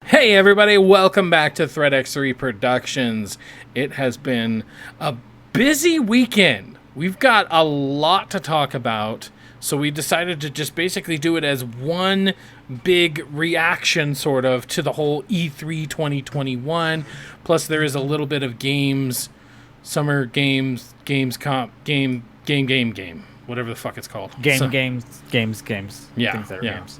Hey everybody, welcome back to ThreadX3 Productions. It has been a busy weekend. We've got a lot to talk about, so we decided to just basically do it as one big reaction sort of to the whole E3 2021. Plus there is a little bit of games, summer games, game, whatever the fuck it's called. Games. Yeah, Things that are yeah. games.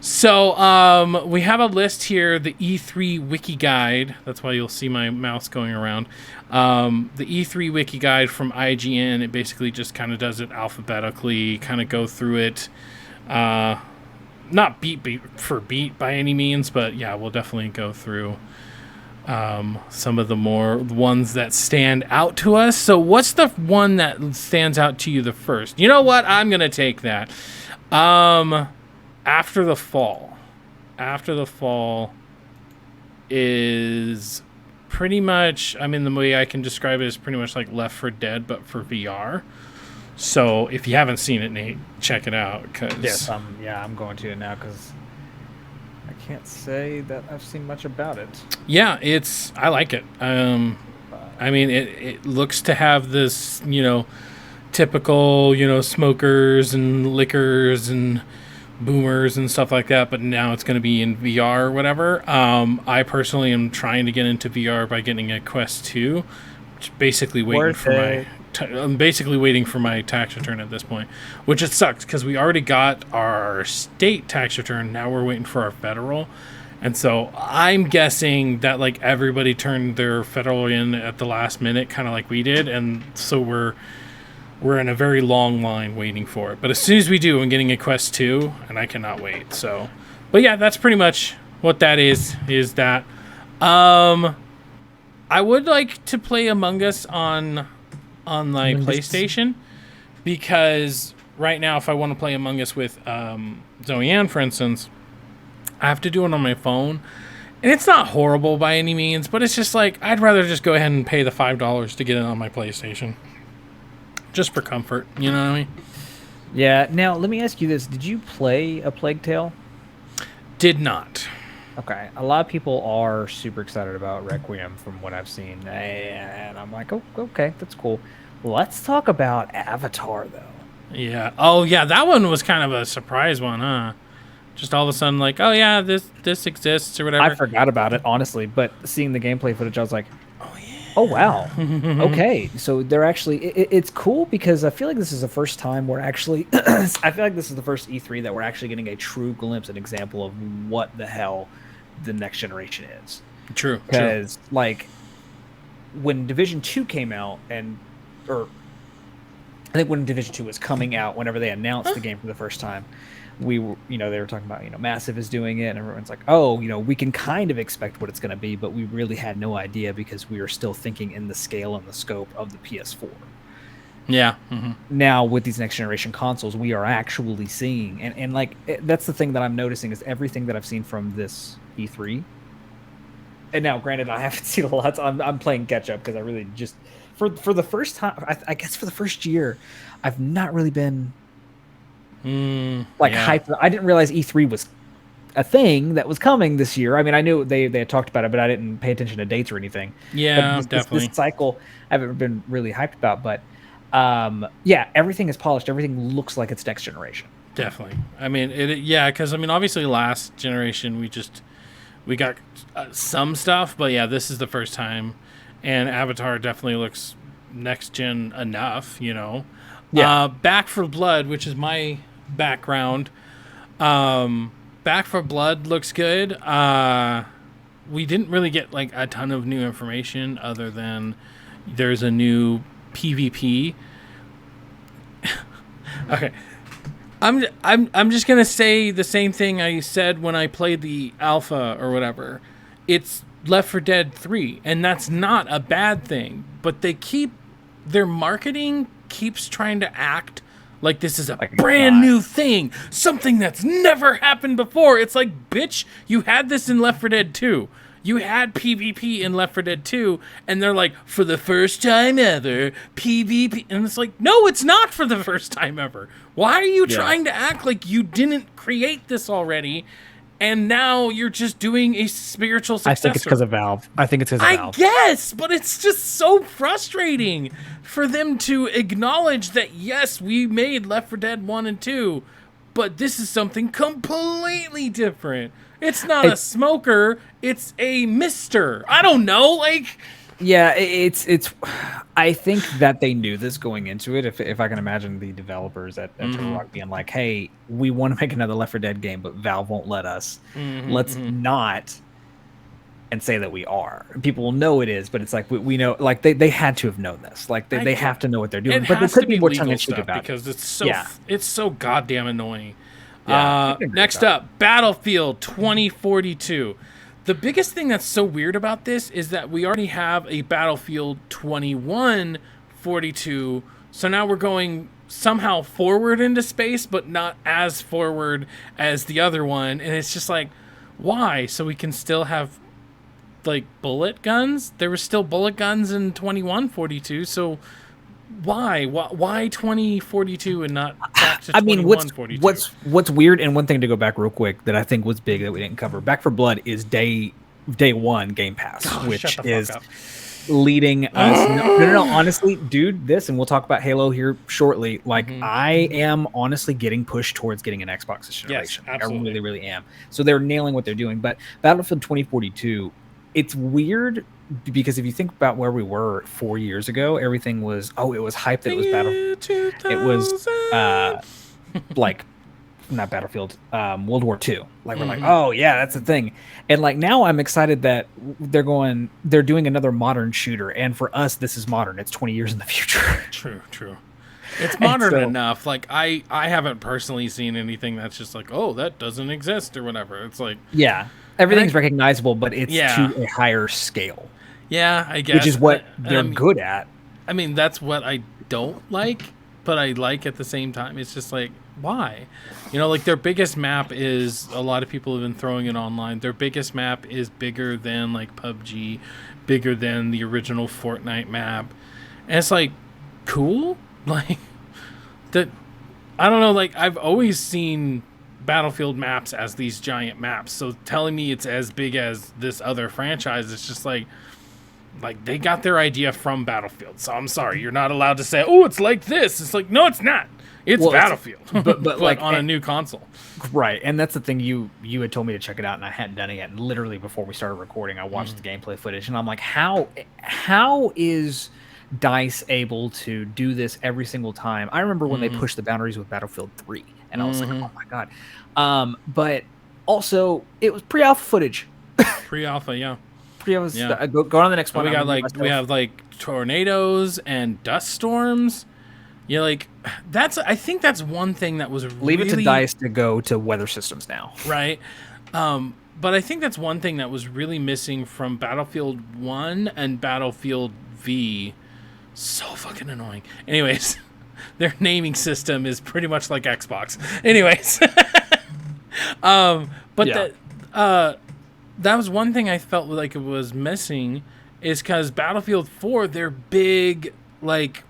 So, we have a list here, the E3 Wiki Guide. That's why you'll see my mouse going around. The E3 Wiki Guide from IGN, it basically just kind of does it alphabetically, kind of go through it. Not beat for beat by any means, but yeah, we'll definitely go through some of the more ones that stand out to us. So what's the one that stands out to you the first? You know what? I'm going to take that. After the Fall. After the Fall is pretty much, I mean, the way I can describe it is pretty much like Left 4 Dead, but for VR. So if you haven't seen it, Nate, check it out. Yes, I'm going to now because I can't say that I've seen much about it. Yeah, I like it. I mean, it looks to have this, typical, smokers and liquors and boomers and stuff like that, but now it's going to be in VR or whatever. I personally am trying to get into VR by getting a Quest 2, which basically I'm basically waiting for my tax return at this point, which it sucks because we already got our state tax return. Now we're waiting for our federal. And so I'm guessing that like everybody turned their federal in at the last minute, kind of like we did. And so we're in a very long line waiting for it. But as soon as we do, I'm getting a Quest 2, and I cannot wait. So, but yeah, that's pretty much what that is that. I would like to play Among Us on my PlayStation, because right now, if I want to play Among Us with Zoe Ann, for instance, I have to do it on my phone. And it's not horrible by any means, but it's just like, I'd rather just go ahead and pay the $5 to get it on my PlayStation. Just for comfort, you know what I mean? Yeah. Now, let me ask you this. Did you play A Plague Tale? Did not. Okay. A lot of people are super excited about Requiem from what I've seen. And I'm like, oh, okay, that's cool. Let's talk about Avatar, though. Yeah. Oh, yeah, that one was kind of a surprise one, huh? Just all of a sudden, like, oh, yeah, this exists or whatever. I forgot about it, honestly, but seeing the gameplay footage, I was like, oh, wow. Okay. So they're actually, it's cool because I feel like this is the first time we're actually, I feel like this is the first E3 that we're actually getting a true glimpse, an example of what the hell the next generation is. True. Because, like, when Division 2 came out, or I think when Division 2 was coming out, whenever they announced the game for the first time, they were talking about, Massive is doing it, and everyone's like, oh, we can kind of expect what it's going to be, but we really had no idea because we were still thinking in the scale and the scope of the PS4. Yeah. Mm-hmm. Now, with these next generation consoles, we are actually seeing, and like, that's the thing that I'm noticing is everything that I've seen from this E3. And now, granted, I haven't seen a lot. So I'm playing catch up because I really just, for the first time, I guess for the first year, I've not really been hyped. I didn't realize E3 was a thing that was coming this year. I mean, I knew they had talked about it, but I didn't pay attention to dates or anything. Yeah, definitely. This cycle I haven't been really hyped about, but everything is polished. Everything looks like it's next generation. Definitely. I mean, because obviously last generation we got some stuff, but yeah, this is the first time, and Avatar definitely looks next gen enough. Yeah. Back 4 Blood, which is my background. Back 4 Blood looks good. We didn't really get like a ton of new information other than there's a new PvP. Okay. I'm just gonna say the same thing I said when I played the alpha or whatever. It's Left 4 Dead 3, and that's not a bad thing. But their marketing keeps trying to act like this is a brand new thing, something that's never happened before. It's like, bitch, you had this in Left 4 Dead 2. You had PvP in Left 4 Dead 2, and they're like, for the first time ever, PvP. And it's like, no, it's not for the first time ever. Why are you trying to act like you didn't create this already and now you're just doing a spiritual successor. I think it's because of Valve. I guess, but it's just so frustrating for them to acknowledge that, yes, we made Left 4 Dead 1 and 2, but this is something completely different. It's not a smoker, it's a mister. I don't know, like... Yeah, it's. I think that they knew this going into it. If I can imagine the developers at Turtle Rock being like, "Hey, we want to make another Left 4 Dead game, but Valve won't let us. Let's not." And say that we are. People will know it is, but it's like we know. Like they had to have known this. Like they have to know what they're doing. But they could be more tongue in cheek about it because it's so goddamn annoying. Next up, Battlefield 2042. The biggest thing that's so weird about this is that we already have a Battlefield 2142, so now we're going somehow forward into space, but not as forward as the other one, and it's just like, why? So we can still have, like, bullet guns? There were still bullet guns in 2142, so why 2042 and not back to 2142? What's weird, and one thing to go back real quick that I think was big that we didn't cover, Back 4 Blood is day one Game Pass, which is leading us. No, honestly, dude, and we'll talk about Halo here shortly. Like, I am honestly getting pushed towards getting an Xbox this generation. Yes, absolutely. I really, really am. So they're nailing what they're doing. But Battlefield 2042, it's weird because if you think about where we were 4 years ago, everything was it was hype that it was Battlefield. It was like not Battlefield, World War II. Like we're like, oh yeah, that's the thing. And like now I'm excited that they're doing another modern shooter. And for us, this is modern. It's 20 years in the future. True. It's modern enough. Like I haven't personally seen anything that's just like, oh, that doesn't exist or whatever. It's like, yeah, everything's recognizable, but it's to a higher scale. Yeah, I guess. Which is what they're good at. I mean, that's what I don't like, but I like at the same time. It's just like, why? You know, like their biggest map is, a lot of people have been throwing it online. Their biggest map is bigger than like PUBG, bigger than the original Fortnite map. And it's like, cool? Like, that, I don't know, like I've always seen Battlefield maps as these giant maps. So telling me it's as big as this other franchise, it's just like they got their idea from Battlefield. So I'm sorry, you're not allowed to say, oh, it's like this. It's like, no, it's not. It's Battlefield, but like on a new console. Right, and that's the thing. You had told me to check it out, and I hadn't done it yet. And literally before we started recording, I watched the gameplay footage, and I'm like, how is DICE able to do this every single time? I remember when they pushed the boundaries with Battlefield 3, and I was like, oh my god. But also, it was pre-alpha footage. Pre-alpha, yeah. Pre-alpha. Yeah. Go on the next one. We have tornadoes and dust storms. Yeah, like I think that's one thing that was leave it to DICE to go to weather systems now, right? But I think that's one thing that was really missing from Battlefield 1 and Battlefield V. So fucking annoying. Anyways, their naming system is pretty much like Xbox. Anyways, that was one thing I felt like it was missing, is because Battlefield 4, their big like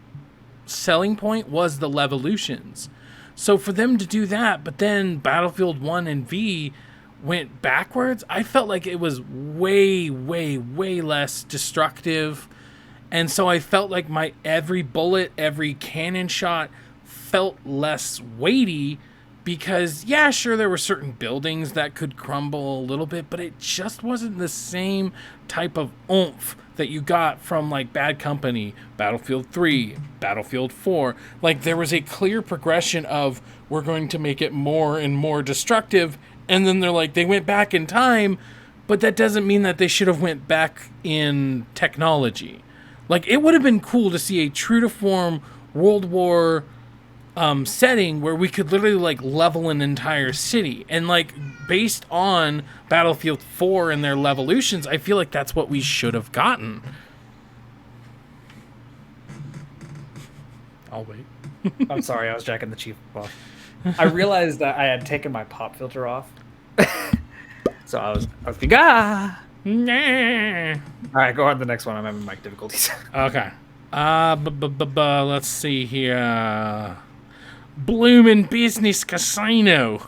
selling point was the Levolutions. So for them to do that, but then Battlefield 1 and V went backwards, I felt like it was way, way, way less destructive. And so I felt like my every bullet, every cannon shot felt less weighty because, yeah, sure, there were certain buildings that could crumble a little bit, but it just wasn't the same type of oomph that you got from like Bad Company, Battlefield 3, Battlefield 4. Like there was a clear progression of we're going to make it more and more destructive, and then they went back in time, but that doesn't mean that they should have went back in technology. Like it would have been cool to see a true to form World War setting where we could literally like level an entire city, and like based on Battlefield 4 and their Levolutions, I feel like that's what we should have gotten. I'll wait. I'm sorry, I was jacking the chief off. I realized that I had taken my pop filter off. So I was nah. All right, go on to the next one. I'm having mic difficulties. Okay. Let's see here. Bloomin' Business Casino.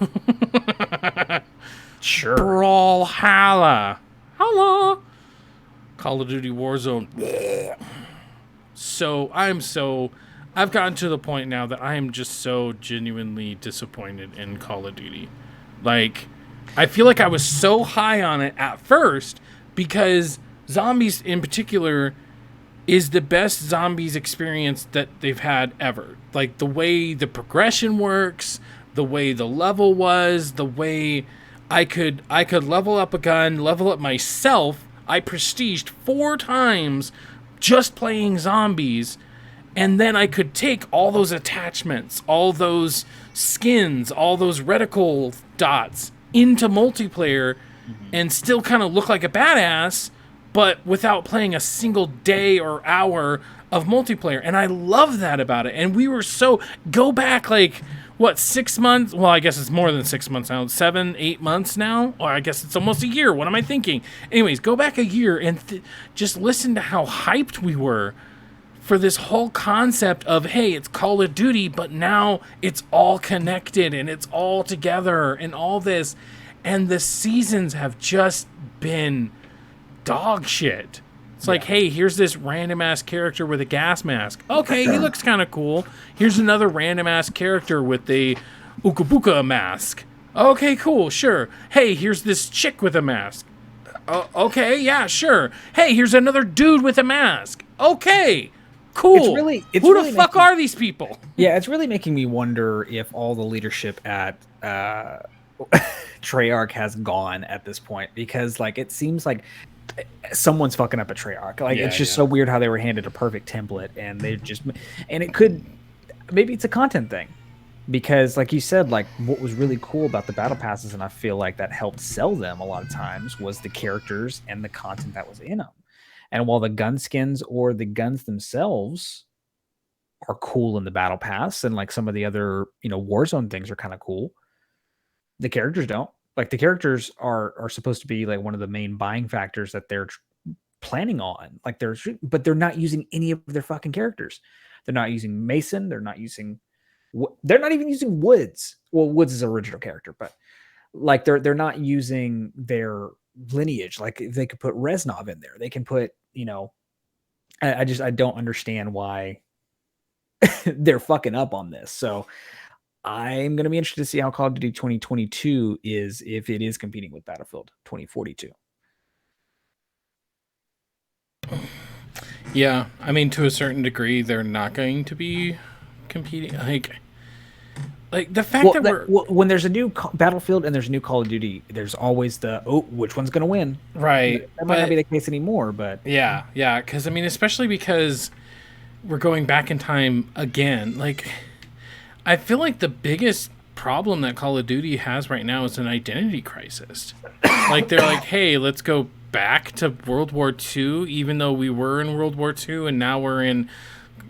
Sure. Brawlhalla. Hello. Call of Duty Warzone. I've gotten to the point now that I am just so genuinely disappointed in Call of Duty. Like, I feel like I was so high on it at first because Zombies in particular is the best Zombies experience that they've had ever. Like, the way the progression works, the way the level was, the way I could level up a gun, level up myself. I prestiged 4 times just playing Zombies, and then I could take all those attachments, all those skins, all those reticle dots into multiplayer and still kind of look like a badass, but without playing a single day or hour of multiplayer. And I love that about it. And we were go back like, 6 months? Well, I guess it's more than 6 months now. 7, 8 months now? Or I guess it's almost a year. What am I thinking? Anyways, go back a year and just listen to how hyped we were for this whole concept of, hey, it's Call of Duty, but now it's all connected and it's all together and all this. And the seasons have just been dog shit. It's like, hey, here's this random ass character with a gas mask. Okay, he looks kind of cool. Here's another random ass character with a Ukabuka mask. Okay, cool, sure. Hey, here's this chick with a mask. Okay, yeah, sure. Hey, here's another dude with a mask. Okay, cool. Who the fuck are these people? Yeah, it's really making me wonder if all the leadership at Treyarch has gone at this point, because like it seems like someone's fucking up at Treyarch. Like it's just so weird how they were handed a perfect template and it could, maybe it's a content thing, because like you said, like what was really cool about the battle passes, and I feel like that helped sell them a lot of times, was the characters and the content that was in them. And while the gun skins or the guns themselves are cool in the battle pass, and like some of the other, Warzone things are kind of cool, the characters don't. Like the characters are supposed to be like one of the main buying factors that they're planning on. Like but they're not using any of their fucking characters. They're not using Mason. They're not even using Woods. Well, Woods is an original character, but like they're not using their lineage. Like they could put Reznov in there. They can put, I don't understand why they're fucking up on this. So I'm going to be interested to see how Call of Duty 2022 is, if it is competing with Battlefield 2042. Yeah, I mean, to a certain degree, they're not going to be competing. Like the fact when there's a new Battlefield and there's a new Call of Duty, there's always which one's going to win? Right. That might not be the case anymore, but yeah, because I mean, especially because we're going back in time again. Like, I feel like the biggest problem that Call of Duty has right now is an identity crisis. Like, they're like, hey, let's go back to World War II, even though we were in World War II and now we're in,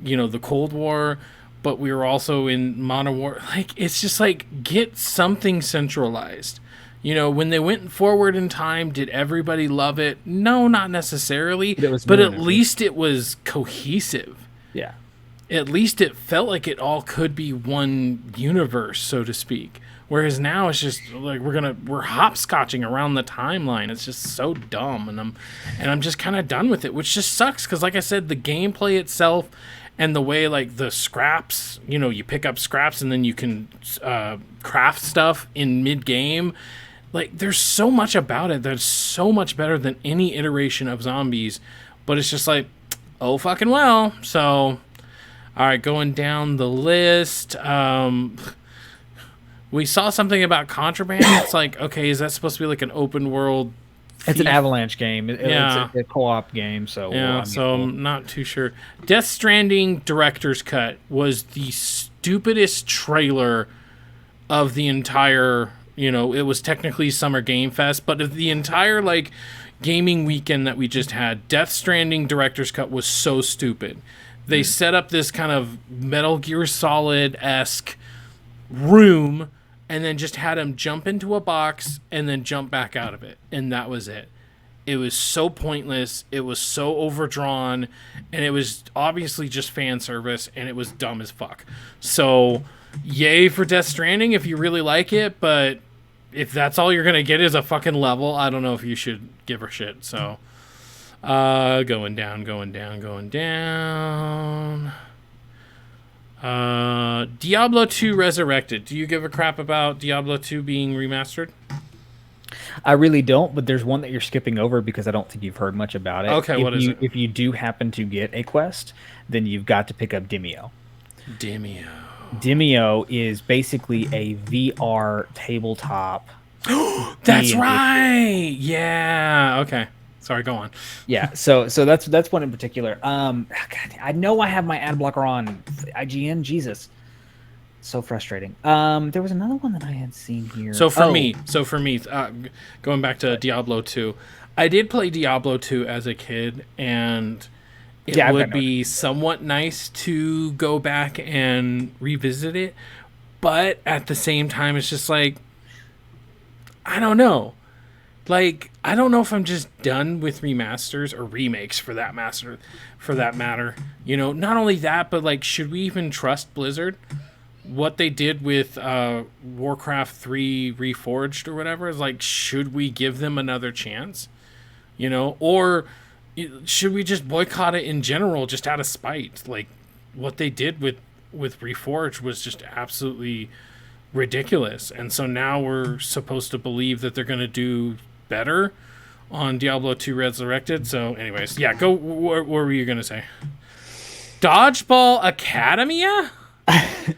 the Cold War, but we were also in Modern War. Like, it's just like, get something centralized. When they went forward in time, did everybody love it? No, not necessarily, but at least it was cohesive. Yeah. At least it felt like it all could be one universe, so to speak. Whereas now it's just like we're hopscotching around the timeline. It's just so dumb, and I'm just kind of done with it, which just sucks because, like I said, the gameplay itself and the way like the scraps, you pick up scraps and then you can craft stuff in mid game. Like, there's so much about it that's so much better than any iteration of Zombies, but it's just like, oh fucking well. So. All right, going down the list. We saw something about Contraband. It's like, okay, is that supposed to be like an open world? It's an Avalanche game. It's a co-op game. So I'm not too sure. Death Stranding Director's Cut was the stupidest trailer of the entire. It was technically Summer Game Fest, but of the entire like gaming weekend that we just had, Death Stranding Director's Cut was so stupid. They set up this kind of Metal Gear Solid-esque room and then just had him jump into a box and then jump back out of it. And that was it. It was so pointless. It was so overdrawn. And it was obviously just fan service. And it was dumb as fuck. So, yay for Death Stranding if you really like it. But if that's all you're gonna get is a fucking level, I don't know if you should give her shit. So, going down, going down, going down. Diablo 2 Resurrected. Do you give a crap about Diablo 2 being remastered? I really don't, but there's one that you're skipping over because I don't think you've heard much about it. Okay, what is it? If you do happen to get a quest, then you've got to pick up Demio. Demio is basically a VR tabletop. That's right. Yeah. Okay. Sorry. Go on. Yeah. So that's one in particular. God, I know I have my ad blocker on IGN. Jesus, so frustrating. There was another one that I had seen here. So for me, going back to Diablo 2, I did play Diablo 2 as a kid, and it would be somewhat nice to go back and revisit it, but at the same time, it's just like, I don't know. Like, I don't know if I'm just done with remasters or remakes for that matter. You know, not only that, but like, should we even trust Blizzard? What they did with Warcraft 3 Reforged or whatever is like, should we give them another chance? You know, or should we just boycott it in general, just out of spite? Like, what they did with Reforged was just absolutely ridiculous, and so now we're supposed to believe that they're going to do better on Diablo 2 Resurrected. So anyways, yeah, go. What were you going to say? Dodgeball Academia?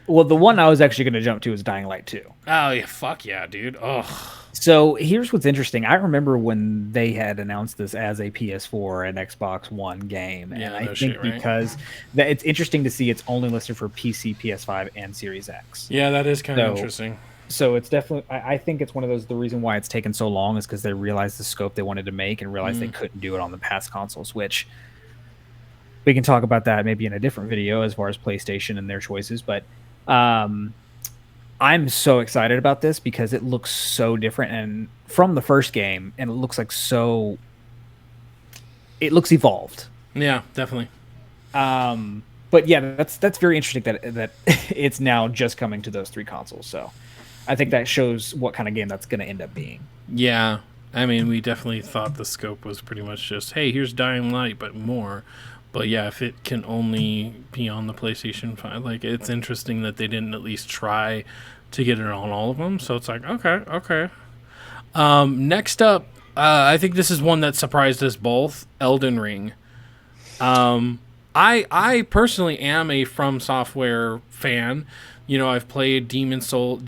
Well, the one I was actually going to jump to is Dying Light 2. Oh yeah, fuck yeah, dude. Ugh. So here's what's interesting. I remember when they had announced this as a PS4 and Xbox One game, and I think because it's interesting to see it's only listed for PC, PS5, and Series X. Yeah, that is kind of interesting. So it's definitely, I think it's one of those, the reason why it's taken so long is because they realized the scope they wanted to make and realized they couldn't do it on the past consoles, which we can talk about that maybe in a different video as far as PlayStation and their choices. But I'm so excited about this because it looks so different and from the first game, and it looks like it looks evolved. Yeah, definitely. But yeah, that's very interesting that it's now just coming to those three consoles. So I think that shows what kind of game that's going to end up being. Yeah. I mean, we definitely thought the scope was pretty much just, hey, here's Dying Light, but more. But yeah, if it can only be on the PlayStation 5, like, it's interesting that they didn't at least try to get it on all of them. So it's like, okay. Next up, I think this is one that surprised us both, Elden Ring. I personally am a From Software fan. You know, I've played Demon Souls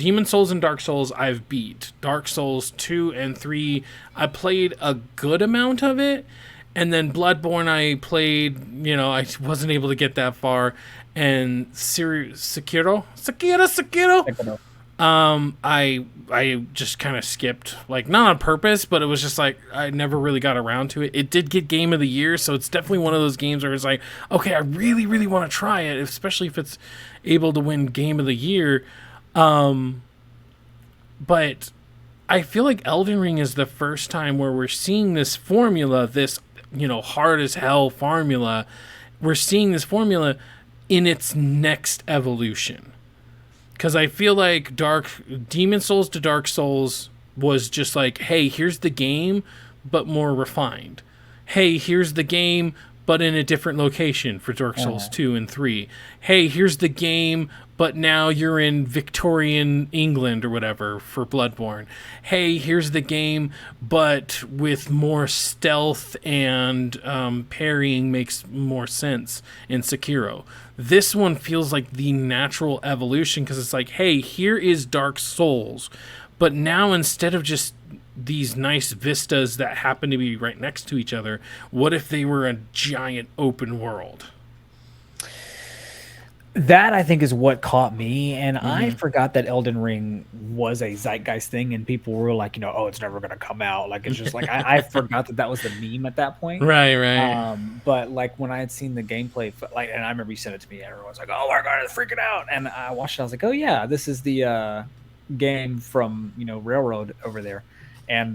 and Dark Souls I've beat. Dark Souls 2 and 3, I played a good amount of it. And then Bloodborne I played, you know, I wasn't able to get that far. And Sekiro. I just kind of skipped, like, not on purpose, but it was just like I never really got around to it. It did get Game of the Year, so it's definitely one of those games where it's like, okay, I really, really want to try it, especially if it's able to win Game of the Year. But I feel like Elden Ring is the first time where we're seeing this formula, this, you know, hard as hell formula. We're seeing this formula in its next evolution. Because I feel like Demon Souls to Dark Souls was just like, hey, here's the game, but more refined. Hey, here's the game, but in a different location for Dark Souls 2 and 3. Hey, here's the game, but now you're in Victorian England or whatever for Bloodborne. Hey, here's the game, but with more stealth and parrying makes more sense in Sekiro. This one feels like the natural evolution because it's like, hey, here is Dark Souls, but now instead of just these nice vistas that happen to be right next to each other, what if they were a giant open world? That, I think, is what caught me, and I forgot that Elden Ring was a zeitgeist thing, and people were like, you know, oh, it's never going to come out. Like, it's just like, I forgot that was the meme at that point. Right. But, like, when I had seen the gameplay, like, and I remember you sent it to me, and everyone was like, oh my God, it's freaking out. And I watched it, I was like, oh yeah, this is the game from, you know, Railroad over there. And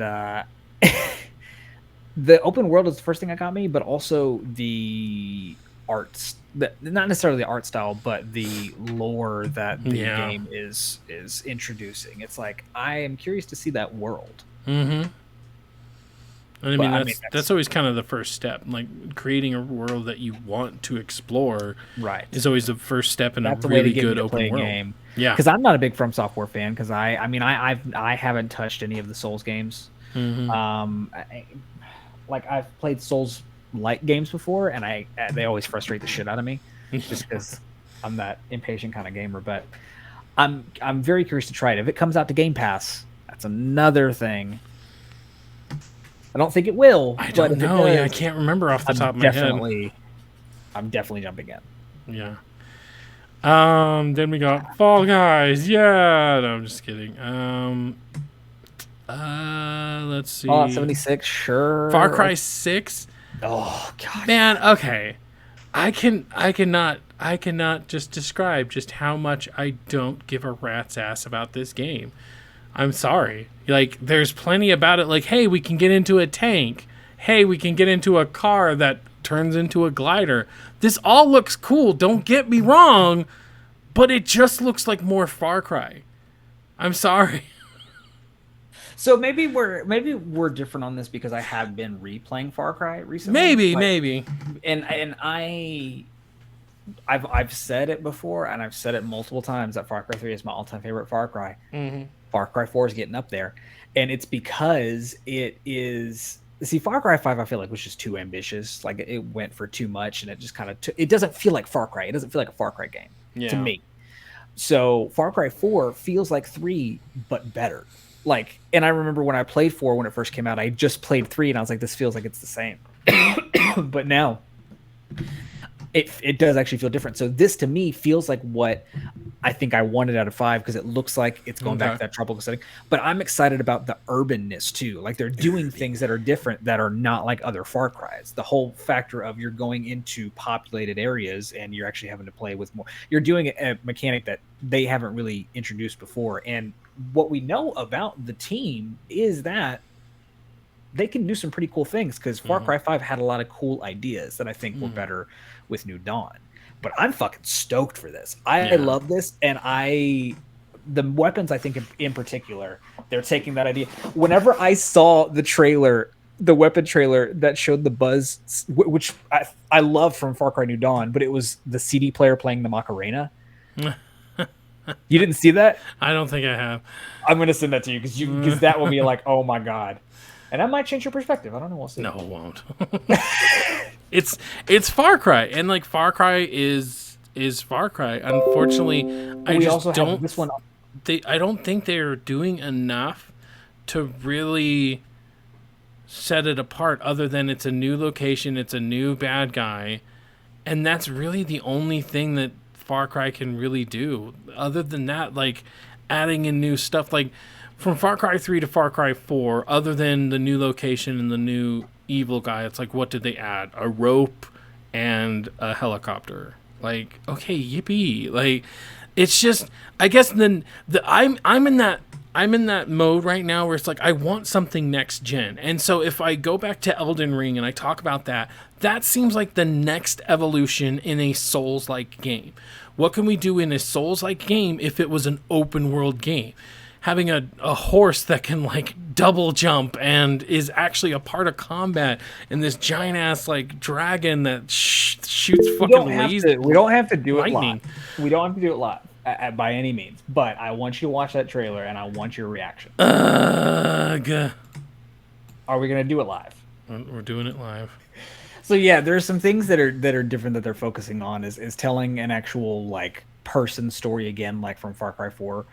the open world is the first thing that got me, but also the arts, not necessarily the art style, but the lore that the Yeah. game is introducing. It's like I am curious to see that world. Mm-hmm. And I But mean, I mean, that's always kind of the first step. Like creating a world that you want to explore right. is always the first step in That's a the way to really get me good to play open a world. game. Yeah. Because I'm not a big From Software fan. Because I haven't touched any of the Souls games. Mm-hmm. Like I've played Souls like games before, and they always frustrate the shit out of me, just because I'm that impatient kind of gamer. But I'm very curious to try it. If it comes out to Game Pass, that's another thing. I don't think it will. I don't know. Yeah, I can't remember off the top of my head. I'm definitely jumping in. Yeah. Then we got Fall Guys. Yeah. No, I'm just kidding. Let's see. Fallout 76, sure. Far Cry 6. Oh god. Man, okay. I cannot just describe just how much I don't give a rat's ass about this game. I'm sorry. Like, there's plenty about it. Like, hey, we can get into a tank. Hey, we can get into a car that turns into a glider. This all looks cool. Don't get me wrong, but it just looks like more Far Cry. I'm sorry. So maybe we're different on this because I have been replaying Far Cry recently. Maybe. And I've said it before, and I've said it multiple times that Far Cry 3 is my all-time favorite Far Cry. Mm-hmm. Far Cry 4 is getting up there, and it's because it is. See, Far Cry 5, I feel like was just too ambitious. Like it went for too much, and it just kind of. It doesn't feel like Far Cry. It doesn't feel like a Far Cry game to me. So Far Cry 4 feels like 3, but better. Like, and I remember when I played 4 when it first came out, I just played 3, and I was like, this feels like it's the same. But now, it does actually feel different. So this to me feels like what I think I wanted out of 5 because it looks like it's going back to that tropical setting. But I'm excited about the urbanness too. Like they're doing things that are different that are not like other Far Cries. The whole factor of you're going into populated areas and you're actually having to play with more. You're doing a mechanic that they haven't really introduced before. And what we know about the team is that they can do some pretty cool things because Far Cry 5 had a lot of cool ideas that I think were better with New Dawn. But I'm fucking stoked for this. I love this, and the weapons, I think in particular, they're taking that idea. Whenever I saw the trailer, the weapon trailer that showed the buzz, which I love from Far Cry New Dawn, but it was the CD player playing the Macarena. You didn't see that? I don't think I have. I'm gonna send that to you because that will be like, oh my god. And that might change your perspective. I don't know. We'll see. No, it won't. It's Far Cry, and like Far Cry is Far Cry. Unfortunately, I don't think they're doing enough to really set it apart. Other than it's a new location, it's a new bad guy, and that's really the only thing that Far Cry can really do. Other than that, like adding in new stuff, like. From Far Cry 3 to Far Cry 4, other than the new location and the new evil guy, it's like, what did they add? A rope and a helicopter. Like, okay, yippee. Like, it's just, I guess then I'm in that mode right now where it's like I want something next gen. And so if I go back to Elden Ring and I talk about that seems like the next evolution in a Souls-like game. What can we do in a Souls-like game if it was an open world game? Having a horse that can like double jump and is actually a part of combat, and this giant ass like dragon that shoots fucking lasers. We don't have to do it live. We don't have to do it live by any means. But I want you to watch that trailer and I want your reaction. Are we gonna do it live? We're doing it live. So yeah, there's some things that are different that they're focusing on is telling an actual like person story again, like from Far Cry 4,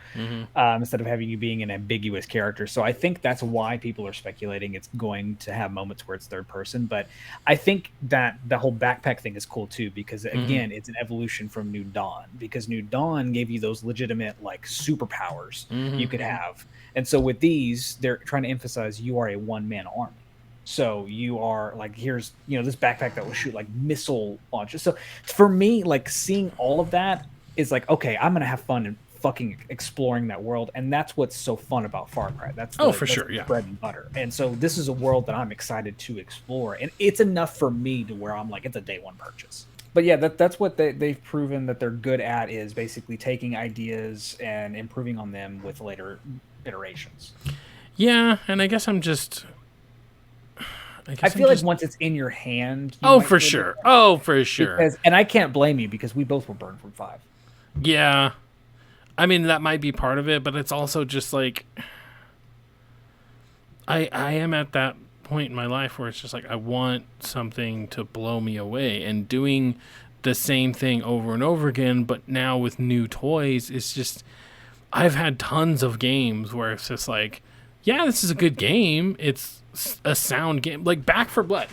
instead of having you being an ambiguous character. So I think that's why people are speculating it's going to have moments where it's third person. But I think that the whole backpack thing is cool too, because again, it's an evolution from New Dawn, because New Dawn gave you those legitimate like superpowers you could have. And so with these, they're trying to emphasize you are a one-man army. So you are like, here's, this backpack that will shoot like missile launches. So for me, like seeing all of that is like, okay, I'm gonna have fun and fucking exploring that world, and that's what's so fun about Far Cry. That's sure, yeah, bread and butter. And so this is a world that I'm excited to explore, and it's enough for me to where I'm like, it's a day one purchase. But yeah, that's what they've proven that they're good at, is basically taking ideas and improving on them with later iterations. Yeah, and I guess I'm just. I feel like once it's in your hand, you Oh, might for feel sure. different. Oh, for sure. Because, and I can't blame you because we both were burned from 5. Yeah. I mean, that might be part of it, but it's also just like. I am at that point in my life where it's just like I want something to blow me away, and doing the same thing over and over again, but now with new toys, it's just I've had tons of games where it's just like, yeah, this is a good game. It's a sound game. Like Back for Blood.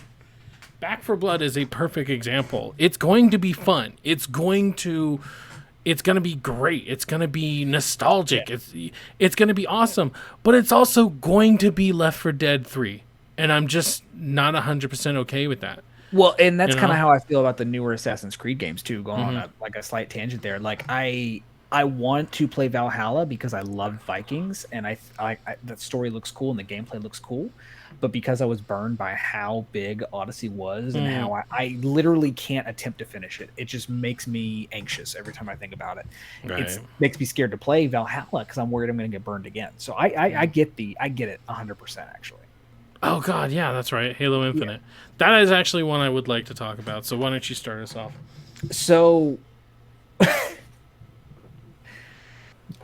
Back for Blood is a perfect example. It's going to be fun. It's going to be great. It's going to be nostalgic. Yeah. It's going to be awesome, but it's also going to be Left 4 Dead 3. And I'm just not 100% okay with that. Well, and that's You kind of know? how I feel about the newer Assassin's Creed games too. Going on Mm-hmm. a slight tangent there. Like I want to play Valhalla because I love Vikings, and I the story looks cool and the gameplay looks cool. But because I was burned by how big Odyssey was and how I literally can't attempt to finish it, it just makes me anxious every time I think about it. Right. It makes me scared to play Valhalla because I'm worried I'm going to get burned again. So I get it 100% actually. Oh God, yeah, that's right. Halo Infinite. Yeah. That is actually one I would like to talk about. So why don't you start us off? So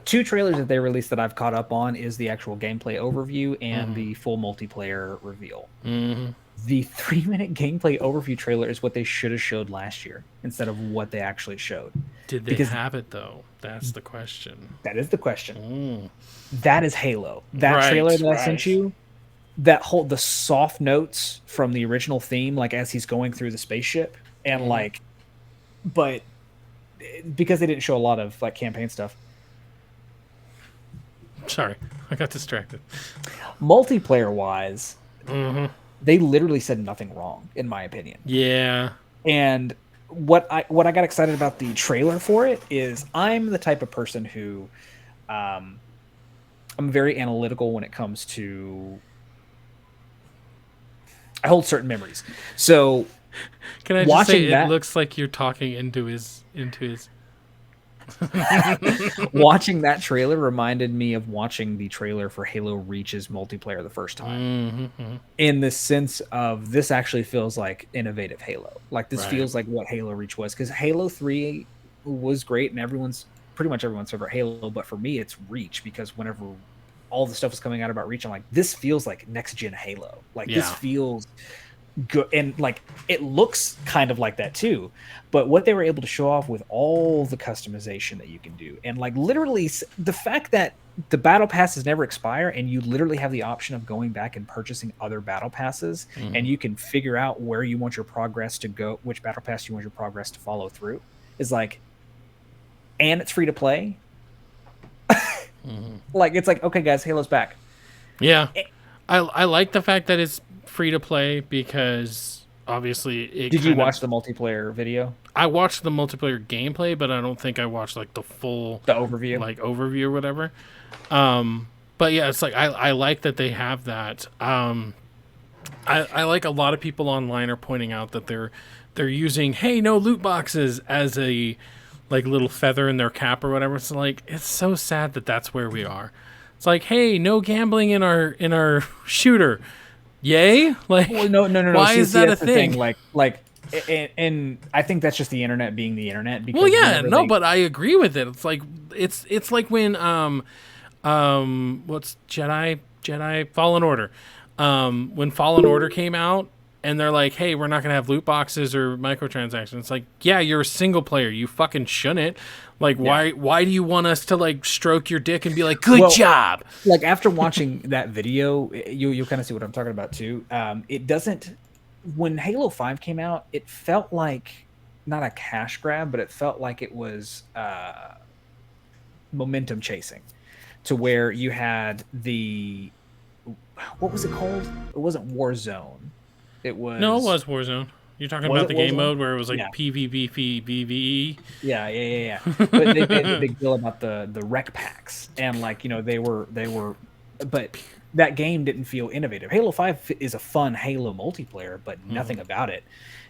2 trailers that they released that I've caught up on is the actual gameplay overview and the full multiplayer reveal. Mm-hmm. The 3-minute gameplay overview trailer is what they should have showed last year instead of what they actually showed. Did they have it though? That's the question. That is the question. That is Halo. That trailer that I sent you, the soft notes from the original theme, like as he's going through the spaceship, and but because they didn't show a lot of like campaign stuff. Sorry, I got distracted. Multiplayer wise, they literally said nothing wrong, in my opinion. Yeah. And what I got excited about the trailer for it is I'm the type of person who, I'm very analytical when it comes to. I hold certain memories. So, can I just say it looks like you're talking into his. Watching that trailer reminded me of watching the trailer for Halo Reach's multiplayer the first time. In the sense of this actually feels like innovative Halo. Like this feels like what Halo Reach was, because Halo 3 was great and pretty much everyone's favorite Halo, but for me it's Reach, because whenever all the stuff was coming out about Reach, I'm like, this feels like next gen Halo. Like this feels good, and like it looks kind of like that too. But what they were able to show off with all the customization that you can do, and like literally the fact that the battle passes never expire, and you literally have the option of going back and purchasing other battle passes, and you can figure out where you want your progress to go, which battle pass you want your progress to follow through, is like, and it's free to play. Like it's like, okay guys, Halo's back. Yeah. I like the fact that it's free to play, because obviously Did you watch the multiplayer video? I watched the multiplayer gameplay, but I don't think I watched like the overview or whatever. But yeah, it's like I like that they have that. I like a lot of people online are pointing out that they're using no loot boxes as a like little feather in their cap or whatever. It's like, it's so sad that that's where we are. It's like, hey, no gambling in our shooter. Yay? Like, well, no. Why is that a thing? Like, and I think that's just the internet being the internet. Because but I agree with it. It's like it's like when what's Jedi Fallen Order, when Fallen Order came out, and they're like, hey, we're not gonna have loot boxes or microtransactions. It's like, yeah, you're a single player. You fucking shouldn't. Like, why do you want us to like stroke your dick and be like, good job? Like after watching that video, you'll kind of see what I'm talking about too. It doesn't. When Halo 5 came out, it felt like not a cash grab, but it felt like it was momentum chasing, to where you had what was it called? It wasn't Warzone. It was Warzone. You're talking about the game mode where it was like PvP. Yeah. But they did a big deal about the rec packs, and like, they were. But that game didn't feel innovative. Halo 5 is a fun Halo multiplayer, but nothing about it.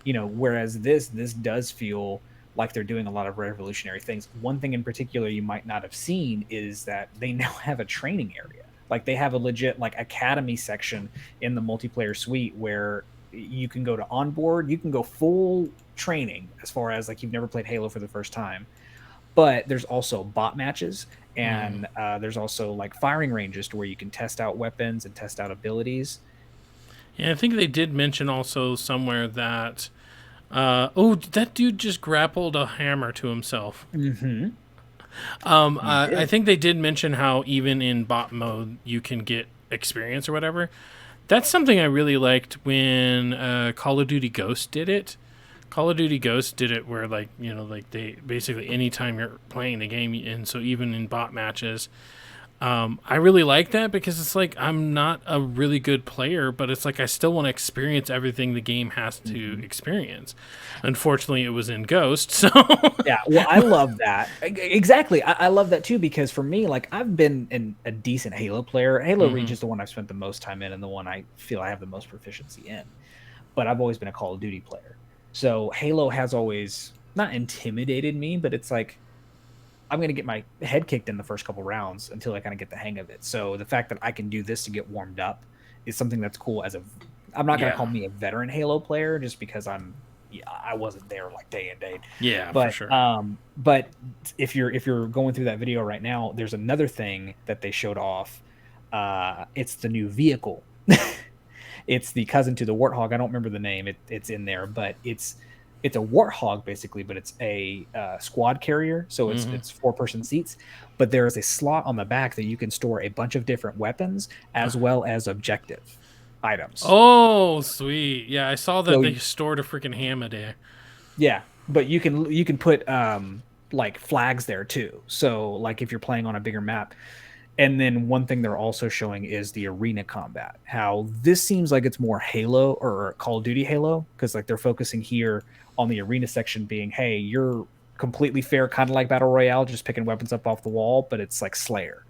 Whereas this does feel like they're doing a lot of revolutionary things. One thing in particular you might not have seen is that they now have a training area. Like they have a legit like academy section in the multiplayer suite where you can go to onboard, you can go full training as far as like you've never played Halo for the first time. But there's also bot matches, and there's also like firing ranges to where you can test out weapons and test out abilities. Yeah, I think they did mention also somewhere that that dude just grappled a hammer to himself. Mm-hmm. I think they did mention how even in bot mode you can get experience or whatever. That's something I really liked when Call of Duty Ghosts did it. Call of Duty Ghosts did it where like they basically anytime you're playing the game, and so even in bot matches, I really like that because it's like I'm not a really good player, but it's like I still want to experience everything the game has to experience. Unfortunately, it was in Ghost, so yeah. Well, I love that exactly. I love that too because for me, like I've been a decent Halo player. Halo Reach is the one I've spent the most time in, and the one I feel I have the most proficiency in. But I've always been a Call of Duty player, so Halo has always not intimidated me, but it's like I'm going to get my head kicked in the first couple rounds until I kind of get the hang of it. So the fact that I can do this to get warmed up is something that's cool. I'm not going to call me a veteran Halo player just because I wasn't there like day and day. Yeah, but, for sure. But if you're going through that video right now, there's another thing that they showed off. It's the new vehicle. It's the cousin to the Warthog. I don't remember the name. It's in there, but it's a Warthog basically, but it's a squad carrier, so it's 4-person seats. But there is a slot on the back that you can store a bunch of different weapons as well as objective items. Oh, sweet! Yeah, I saw that they stored a freaking hammer there. Yeah, but you can put like flags there too. So like if you're playing on a bigger map. And then one thing they're also showing is the arena combat. How this seems like it's more Halo or Call of Duty Halo, because like they're focusing here on the arena section being, hey, you're completely fair, kind of like Battle Royale, just picking weapons up off the wall, but it's like Slayer.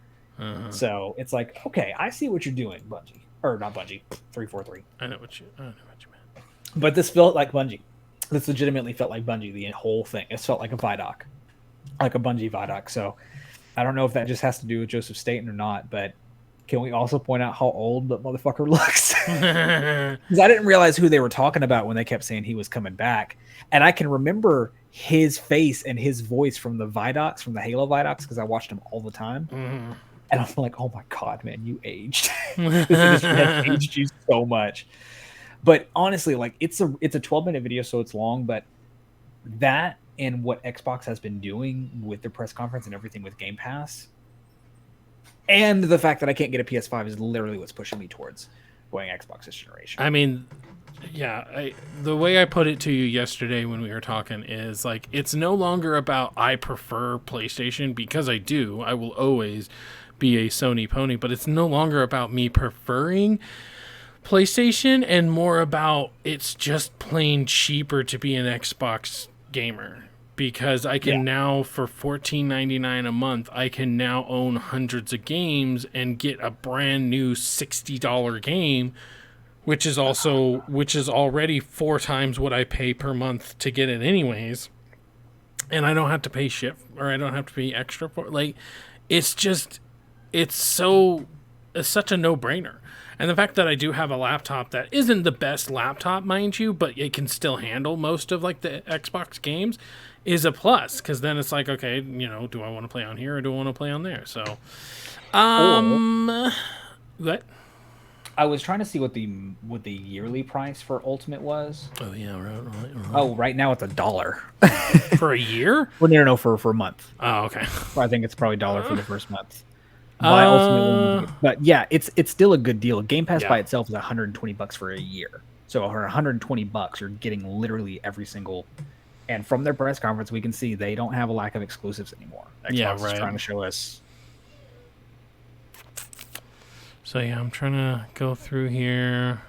So it's like, okay, I see what you're doing, Bungie. Or not Bungie, 343. I know what you meant. But this felt like Bungie. This legitimately felt like Bungie, the whole thing. It felt like a Vidoc. Like a Bungie Vidoc. So I don't know if that just has to do with Joseph Staten or not, but can we also point out how old that motherfucker looks? Because I didn't realize who they were talking about when they kept saying he was coming back. And I can remember his face and his voice from the Vidocs, from the Halo Vidocs, because I watched them all the time. And I'm like, oh my God, man, you aged. This industry has aged you so much. But honestly, like it's a 12-minute video, so it's long, but that and what Xbox has been doing with their press conference and everything with Game Pass, and the fact that I can't get a PS5 is literally what's pushing me towards going Xbox this generation. I mean, yeah, the way I put it to you yesterday when we were talking is like it's no longer about I prefer PlayStation because I do. I will always be a Sony pony, but it's no longer about me preferring PlayStation and more about it's just plain cheaper to be an Xbox gamer. Because I can now, for $14.99 a month, I can now own hundreds of games and get a brand new $60 game, which is already 4 times what I pay per month to get it anyways. And I don't have to pay shit, or I don't have to pay extra for it. Like, it's such a no-brainer. And the fact that I do have a laptop that isn't the best laptop, mind you, but it can still handle most of like the Xbox games is a plus. Because then it's like, okay, do I want to play on here or do I want to play on there? So, what? I was trying to see what the yearly price for Ultimate was. Oh yeah, right. Oh, right now it's $1 for a year. Well, no, for a month. Oh, okay. I think it's probably $1 for the first month. But yeah, it's still a good deal. Game Pass by itself is $120 for a year. So for $120, you're getting literally every single. And from their press conference, we can see they don't have a lack of exclusives anymore. Xbox is trying to show us. So yeah, I'm trying to go through here.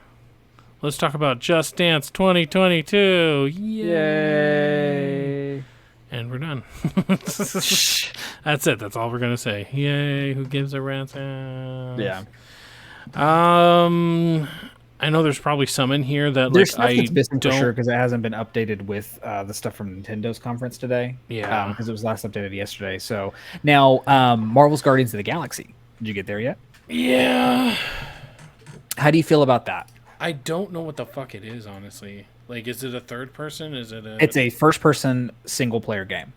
Let's talk about Just Dance 2022. Yay! And we're done. That's it. That's all we're going to say. Yay. Who gives a rat's ass? Yeah. I know there's probably some in here that There's like stuff I that's missing for don't. sure because it hasn't been updated with the stuff from Nintendo's conference today. Yeah. Because it was last updated yesterday. So now, Marvel's Guardians of the Galaxy. Did you get there yet? Yeah. How do you feel about that? I don't know what the fuck it is, honestly. Like, is it a third person? Is it a? It's a first-person single-player game.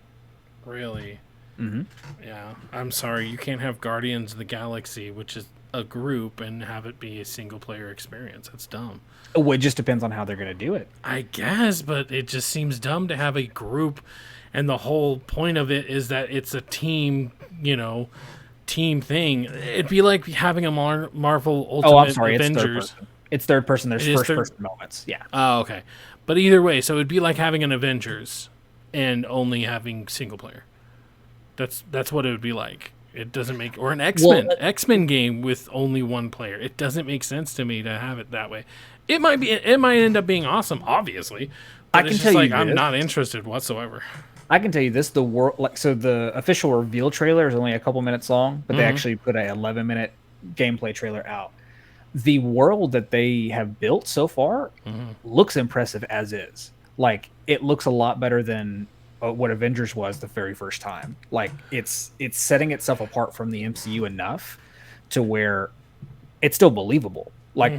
Really? Mm-hmm. Yeah. I'm sorry, you can't have Guardians of the Galaxy, which is a group, and have it be a single player experience. That's dumb. Well, it just depends on how they're going to do it. I guess, but it just seems dumb to have a group, and the whole point of it is that it's a team, team thing. It'd be like having a Marvel Ultimate I'm sorry. Avengers. It's third person. There's It is first-person moments. Yeah. Oh, okay. But either way, so it'd be like having an Avengers and only having single player. That's what it would be like. It doesn't make, or an X-Men game with only one player. It doesn't make sense to me to have it that way. It might end up being awesome, obviously. But I can it's tell just you like I'm this. not interested whatsoever. I can tell you this: the official reveal trailer is only a couple minutes long, but they actually put a 11-minute gameplay trailer out. The world that they have built so far looks impressive as is. Like, it looks a lot better than what Avengers was the very first time. Like, it's setting itself apart from the MCU enough to where it's still believable. Like,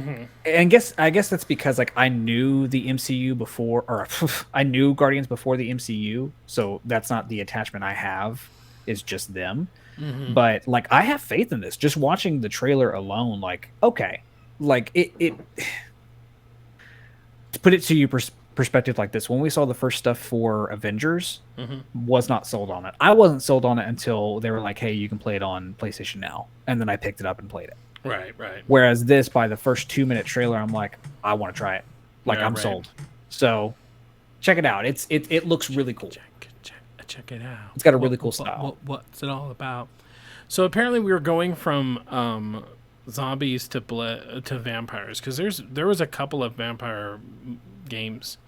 and I guess that's because like I knew the MCU before, or I knew Guardians before the MCU, so that's not the attachment I have. Is just them. But like, I have faith in this. Just watching the trailer alone, like, okay, like it to put it to you perspective like this, when we saw the first stuff for Avengers, was not sold on it. I wasn't sold on it until they were like, hey, you can play it on PlayStation Now, and then I picked it up and played it. Right. Whereas this, by the first 2-minute trailer, I'm like, I want to try it. Like, Yeah, I'm right. sold. So check it out. It looks really cool. Check it out. It's got a really cool style. What's it all about? So apparently we were going from zombies to vampires, because there was a couple of vampire games.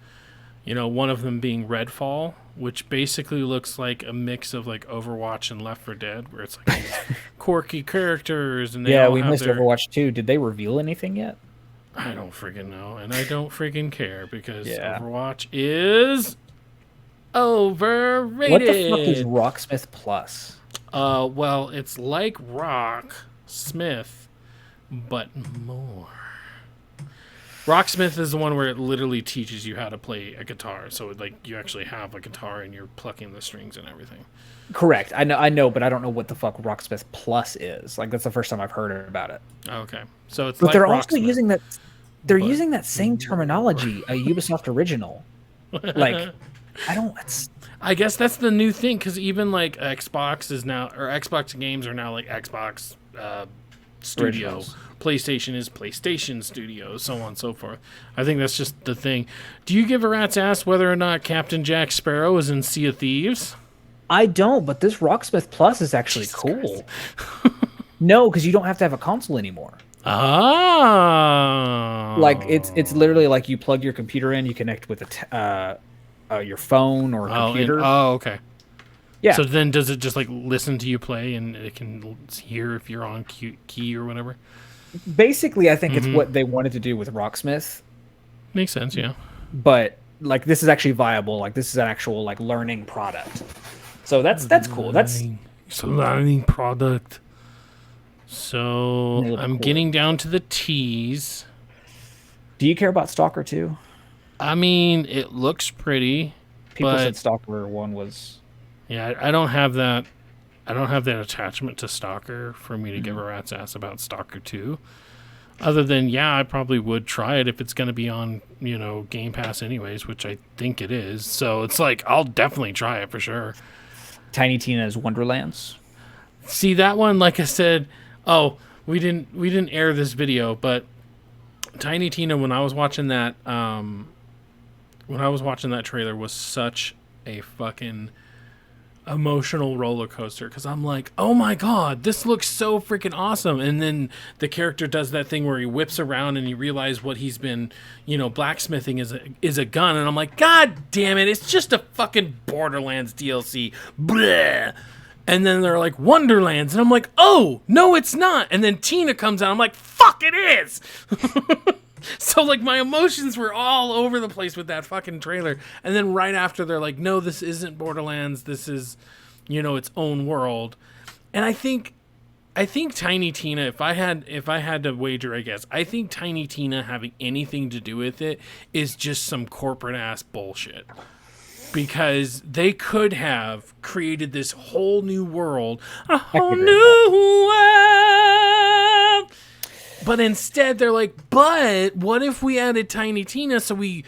One of them being Redfall, which basically looks like a mix of like Overwatch and Left 4 Dead, where it's like these quirky characters, and they all we have missed their... Overwatch 2. Did they reveal anything yet? I don't freaking know, and I don't freaking care, because Yeah. Overwatch is overrated. What the fuck is Rocksmith Plus? Well, it's like Rocksmith, but more. Rocksmith is the one where it literally teaches you how to play a guitar. So, like, you actually have a guitar and you're plucking the strings and everything. Correct. I know, but I don't know what the fuck Rocksmith Plus is. Like, that's the first time I've heard about it. Okay, so it's But like they're Rocksmith. also using that. They're But- using that same terminology, a Ubisoft original. Like, I don't. It's I guess that's the new thing, because even like Xbox is now, or Xbox games are now like Xbox Studio. Originals. PlayStation is PlayStation Studio, so on and so forth. I think that's just the thing. Do you give a rat's ass whether or not Captain Jack Sparrow is in Sea of Thieves? I don't, but this Rocksmith Plus is actually Jesus cool. No, because you don't have to have a console anymore. Ah, Like, it's literally like you plug your computer in, you connect with your phone or computer. Okay. Yeah. So then, does it just like listen to you play, and it can hear if you're on key or whatever? Basically, I think it's what they wanted to do with Rocksmith, Makes sense, yeah. but like this is actually viable. Like, this is an actual like learning product. So that's cool. It's a learning product. So They look I'm cool. getting down to the T's. Do you care about Stalker 2? I mean, it looks pretty. People But- said Stalker 1 was. Yeah, I don't have that. I don't have that attachment to Stalker for me to give a rat's ass about Stalker 2. Other than, yeah, I probably would try it if it's going to be on, Game Pass anyways, which I think it is. So it's like, I'll definitely try it for sure. Tiny Tina's Wonderlands. See, that one, like I said, we didn't air this video, but Tiny Tina, when I was watching that trailer, was such a fucking emotional roller coaster, because I'm like, oh my god, this looks so freaking awesome. And then the character does that thing where he whips around and you realize what he's been blacksmithing is a gun, and I'm like, god damn it, it's just a fucking Borderlands DLC. Bleh. And then they're like, Wonderlands. And I'm like, oh, no, it's not. And then Tina comes out. I'm like, fuck, it is. So, like, my emotions were all over the place with that fucking trailer. And then right after, they're like, no, this isn't Borderlands. This is, its own world. And I think Tiny Tina, if I had to wager, I guess, I think Tiny Tina having anything to do with it is just some corporate ass bullshit. Because they could have created this whole new world, a whole new world. But instead, they're like, but what if we added Tiny Tina so we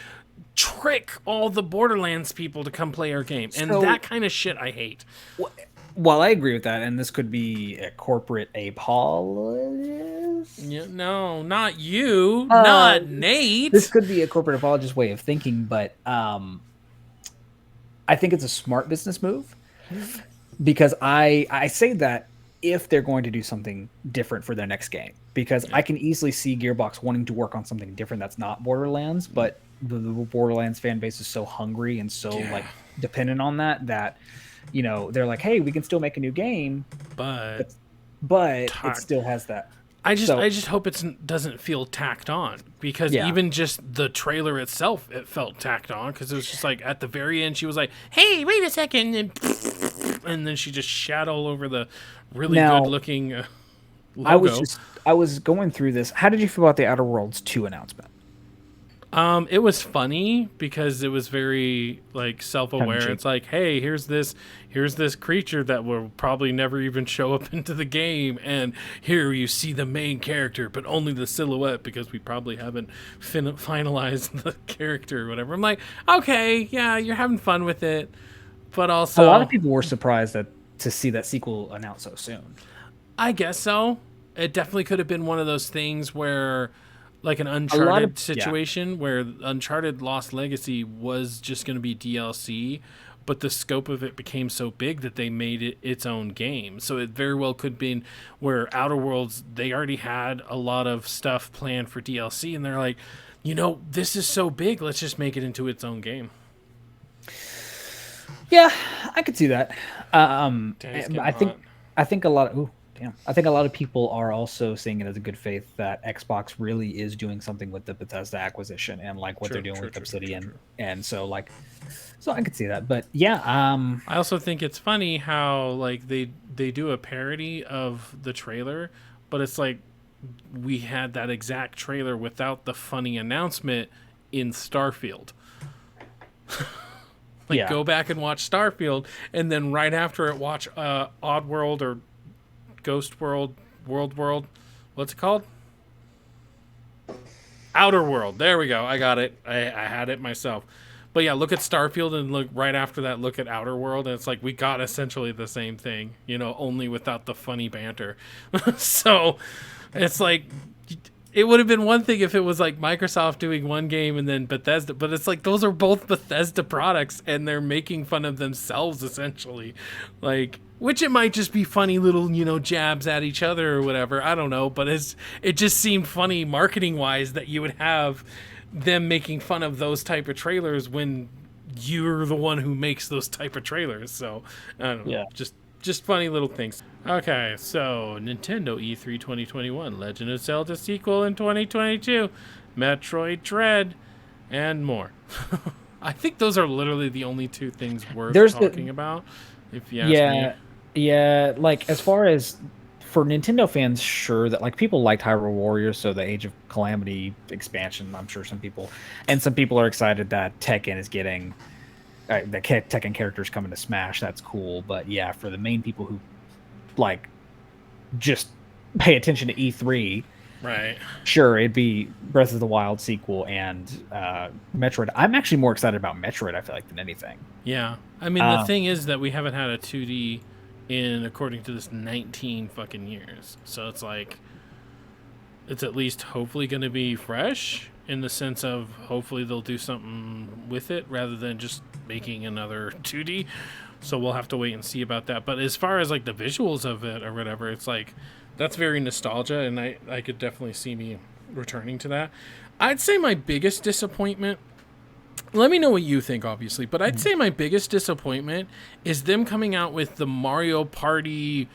trick all the Borderlands people to come play our game? And that kind of shit I hate. Well, I agree with that, and this could be a corporate apologist. Yeah, no, not you, not Nate. This could be a corporate apologist way of thinking, but I think it's a smart business move because I say that if they're going to do something different for their next game, because I can easily see Gearbox wanting to work on something different that's not Borderlands, but the Borderlands fan base is so hungry and so like dependent on that they're like, hey, we can still make a new game, but it still has that. I just hope it doesn't feel tacked on, because even just the trailer itself, it felt tacked on, because it was just like at the very end she was like, hey, wait a second, and then she just shat all over the really good looking logo. I was going through this. How did you feel about the Outer Worlds 2 announcement? It was funny because it was very like self-aware. It's like, hey, here's this creature that will probably never even show up into the game, and here you see the main character, but only the silhouette because we probably haven't finalized the character or whatever. I'm like, okay, yeah, you're having fun with it, but also a lot of people were surprised to see that sequel announced so soon. I guess so. It definitely could have been one of those things where, like an Uncharted situation where Uncharted Lost Legacy was just going to be DLC, but the scope of it became so big that they made it its own game. So it very well could be where Outer Worlds, they already had a lot of stuff planned for DLC, and they're like, this is so big, let's just make it into its own game. Yeah, I could see that. I think a lot of I think a lot of people are also seeing it as a good faith that Xbox really is doing something with the Bethesda acquisition and like what they're doing with Obsidian. And so I could see that. But yeah, I also think it's funny how like they do a parody of the trailer, but it's like we had that exact trailer without the funny announcement in Starfield. Go back and watch Starfield, and then right after it watch Oddworld or Ghost World, what's it called? Outer World. There we go. I got it. I had it myself. But yeah, look at Starfield, and look right after that, look at Outer World, and it's like we got essentially the same thing, only without the funny banter. So it's like, it would have been one thing if it was like Microsoft doing one game and then Bethesda, but it's like those are both Bethesda products and they're making fun of themselves essentially. Like, which it might just be funny little, jabs at each other or whatever. I don't know, but it just seemed funny marketing wise that you would have them making fun of those type of trailers when you're the one who makes those type of trailers. So I don't know. Yeah. Just funny little things. Okay, so Nintendo E3 2021, Legend of Zelda sequel in 2022, Metroid Dread, and more. I think those are literally the only two things worth talking about. If you ask me. Yeah. Like as far as for Nintendo fans, sure that like people liked Hyrule Warriors, so the Age of Calamity expansion. I'm sure some people are excited that Tekken is getting. The Tekken characters coming to Smash, that's cool. But yeah, for the main people who like just pay attention to E3, right? Sure, it'd be Breath of the Wild sequel and Metroid. I'm actually more excited about Metroid, I feel like, than anything. Yeah, I mean the thing is that we haven't had a 2D in, according to this, 19 fucking years. So it's like it's at least hopefully going to be fresh. In the sense of hopefully they'll do something with it rather than just making another 2D. So we'll have to wait and see about that. But as far as like the visuals of it or whatever, it's like that's very nostalgia, and I could definitely see me returning to that. I'd say my biggest disappointment let me know what you think, obviously. But I'd say my biggest disappointment is them coming out with the Mario Party,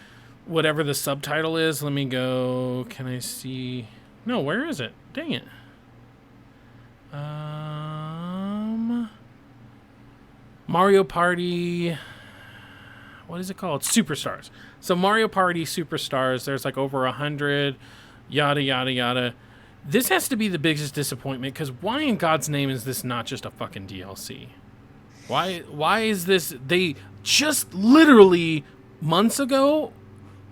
whatever the subtitle is. Let me go. Can I see? No, where is it? Dang it. Mario Party. What is it called? Superstars. So Mario Party Superstars. There's like over 100. Yada yada yada. This has to be the biggest disappointment because why in God's name is this not just a fucking DLC? Why is this? They just literally months ago,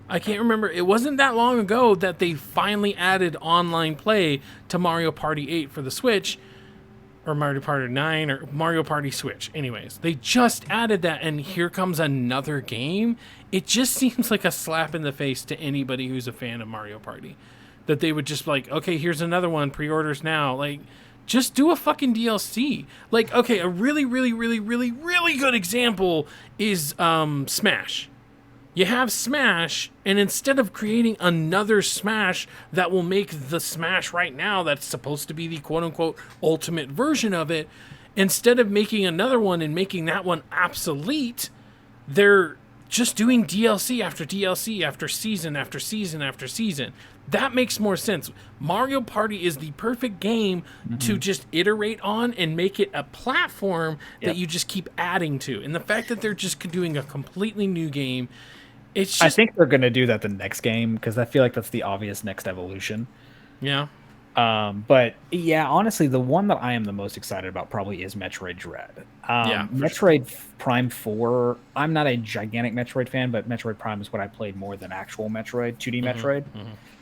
I can't remember, it wasn't that long ago that they finally added online play to Mario Party 8 for the Switch, or Mario Party 9, or Mario Party Switch. Anyways, they just added that, and here comes another game. It just seems like a slap in the face to anybody who's a fan of Mario Party. That they would just like, okay, here's another one, pre-orders now. Like, just do a fucking DLC. Like, okay, a really, really, really, really, really good example is Smash. You have Smash, and instead of creating another Smash that will make the Smash right now that's supposed to be the quote-unquote ultimate version of it, instead of making another one and making that one obsolete, they're just doing DLC after DLC after season after season after season. That makes more sense. Mario Party is the perfect game to just iterate on and make it a platform that you just keep adding to. And the fact that they're just doing a completely new game, it's just... I think they're going to do that the next game because I feel like that's the obvious next evolution. Yeah. But yeah, honestly, the one that I am the most excited about probably is Metroid Dread. Metroid Prime 4, I'm not a gigantic Metroid fan, but Metroid Prime is what I played more than actual Metroid, 2D Metroid.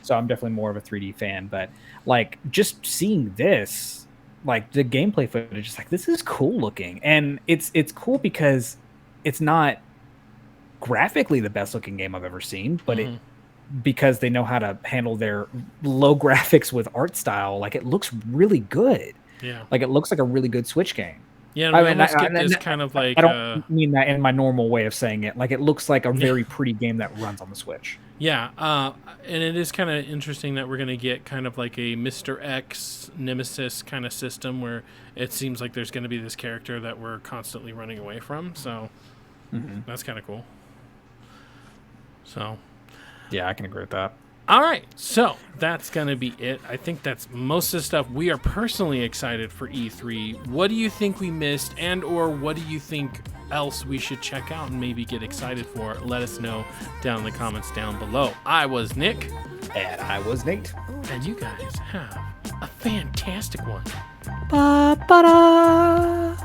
So I'm definitely more of a 3D fan. But like just seeing this, like the gameplay footage is like, this is cool looking. And it's cool because it's not graphically the best looking game I've ever seen, but because they know how to handle their low graphics with art style, like it looks really good. Yeah. Like it looks like a really good Switch game. Yeah, I mean, get this kind of like... I don't mean that in my normal way of saying it. Like it looks like a very pretty game that runs on the Switch. Yeah, and it is kind of interesting that we're going to get kind of like a Mr. X Nemesis kind of system where it seems like there's going to be this character that we're constantly running away from. So that's kind of cool. So... yeah, I can agree with that. All right, so that's going to be it. I think that's most of the stuff. We are personally excited for E3. What do you think we missed, and or what do you think else we should check out and maybe get excited for? Let us know down in the comments down below. I was Nick. And I was Nate. And you guys have a fantastic one. Ba-ba-da.